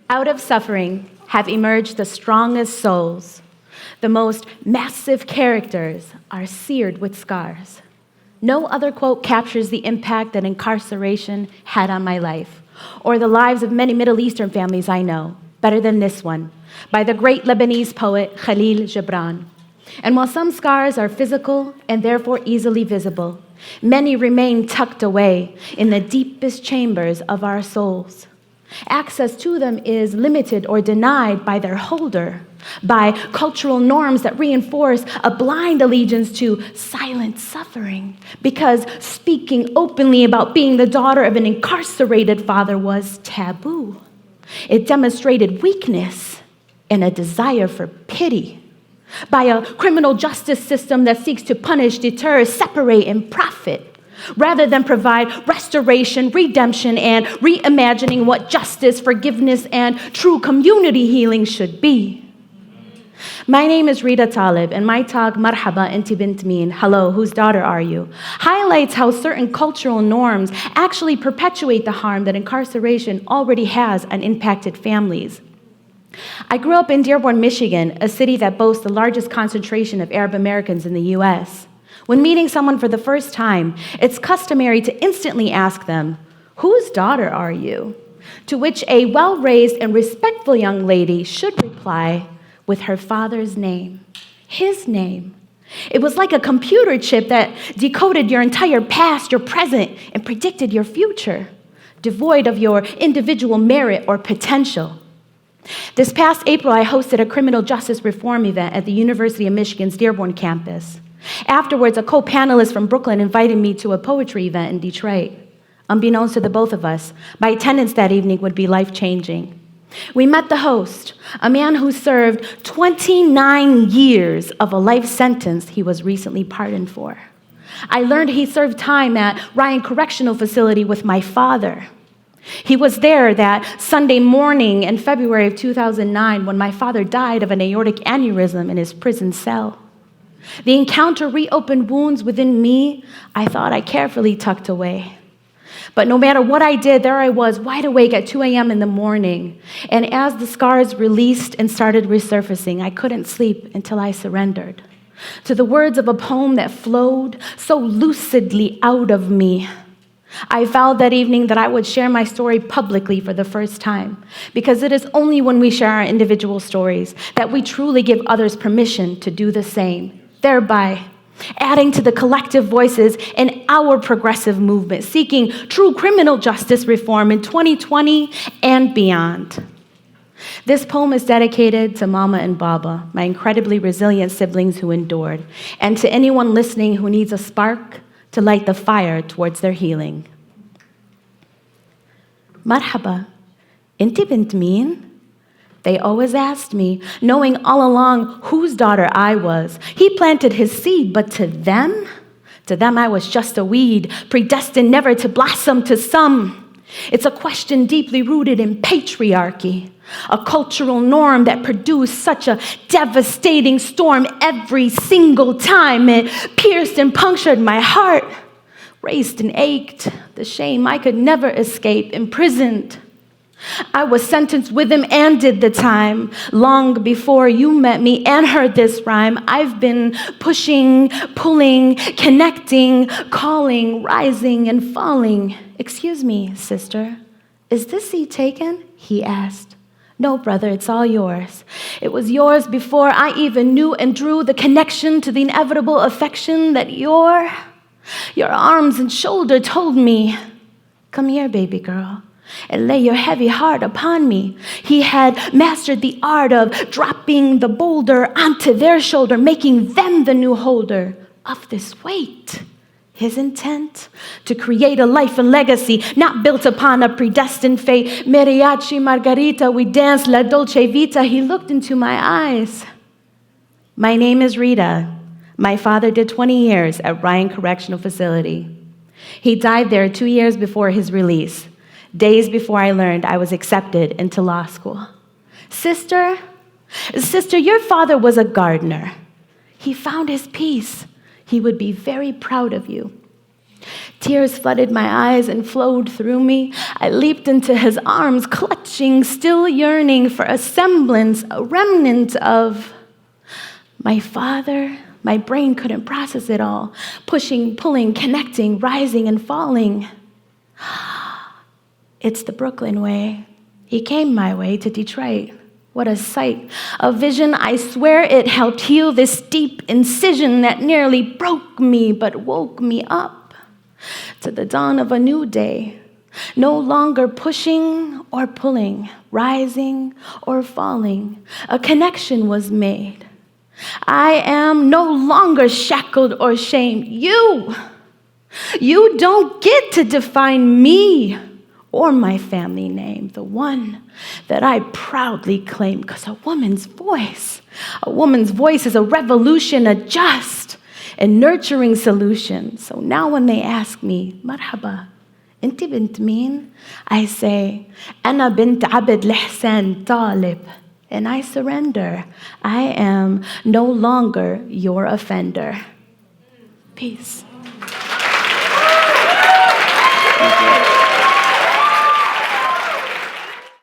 Out of suffering have emerged the strongest souls. The most massive characters are seared with scars. No other quote captures the impact that incarceration had on my life, or the lives of many Middle Eastern families I know, better than this one, by the great Lebanese poet Khalil Gibran. And while some scars are physical and therefore easily visible, many remain tucked away in the deepest chambers of our souls. Access to them is limited or denied by their holder, by cultural norms that reinforce a blind allegiance to silent suffering, because speaking openly about being the daughter of an incarcerated father was taboo. It demonstrated weakness and a desire for pity. By a criminal justice system that seeks to punish, deter, separate, and profit, rather than provide restoration, redemption, and reimagining what justice, forgiveness, and true community healing should be. My name is Reda Taleb, and my talk, Marhaba, Enti, hello, whose daughter are you, highlights how certain cultural norms actually perpetuate the harm that incarceration already has on impacted families. I grew up in Dearborn, Michigan, a city that boasts the largest concentration of Arab Americans in the U.S. When meeting someone for the first time, it's customary to instantly ask them, "Whose daughter are you?" To which a well-raised and respectful young lady should reply with her father's name, his name. It was like a computer chip that decoded your entire past, your present, and predicted your future, devoid of your individual merit or potential. This past April, I hosted a criminal justice reform event at the University of Michigan's Dearborn campus. Afterwards, a co-panelist from Brooklyn invited me to a poetry event in Detroit. Unbeknownst to the both of us, my attendance that evening would be life-changing. We met the host, a man who served 29 years of a life sentence he was recently pardoned for. I learned he served time at Ryan Correctional Facility with my father. He was there that Sunday morning in February of 2009 when my father died of an aortic aneurysm in his prison cell. The encounter reopened wounds within me I thought I carefully tucked away. But no matter what I did, there I was, wide awake at 2 a.m. in the morning. And as the scars released and started resurfacing, I couldn't sleep until I surrendered to the words of a poem that flowed so lucidly out of me. I vowed that evening that I would share my story publicly for the first time, because it is only when we share our individual stories that we truly give others permission to do the same, thereby adding to the collective voices in our progressive movement, seeking true criminal justice reform in 2020 and beyond. This poem is dedicated to Mama and Baba, my incredibly resilient siblings who endured, and to anyone listening who needs a spark to light the fire towards their healing. Marhaba, Enti bint meen? They always asked me, knowing all along whose daughter I was. He planted his seed, but to them I was just a weed, predestined never to blossom to some. It's a question deeply rooted in patriarchy, a cultural norm that produced such a devastating storm every single time. It pierced and punctured my heart, raced and ached, the shame I could never escape, imprisoned. I was sentenced with him and did the time. Long before you met me and heard this rhyme, I've been pushing, pulling, connecting, calling, rising, and falling. "Excuse me, sister, is this seat taken?" he asked. "No, brother, it's all yours. It was yours before I even knew and drew the connection to the inevitable affection that your arms and shoulder told me. Come here, baby girl, and lay your heavy heart upon me." He had mastered the art of dropping the boulder onto their shoulder, making them the new holder of this weight. His intent to create a life and legacy not built upon a predestined fate. Mariachi Margarita, we danced La Dolce Vita. He looked into my eyes. "My name is Reda. My father did 20 years at Ryan Correctional Facility. He died there 2 years before his release, days before I learned I was accepted into law school. Sister, your father was a gardener. He found his peace. He would be very proud of you. Tears flooded my eyes and flowed through me. I leaped into his arms, clutching, still yearning for a semblance, a remnant of my father. My brain couldn't process it all. Pushing, pulling, connecting, rising and falling. It's the Brooklyn way. He came my way to Detroit. What a sight, a vision. I swear it helped heal this deep incision that nearly broke me but woke me up to the dawn of a new day. No longer pushing or pulling, rising or falling. A connection was made. I am no longer shackled or shamed. You don't get to define me or my family name, the one that I proudly claim, because a woman's voice is a revolution, a just and nurturing solution. So now when they ask me, Marhaba, Enti bint min? I say, Ana bint Abd Lihsan Taleb. And I surrender. I am no longer your offender. Peace.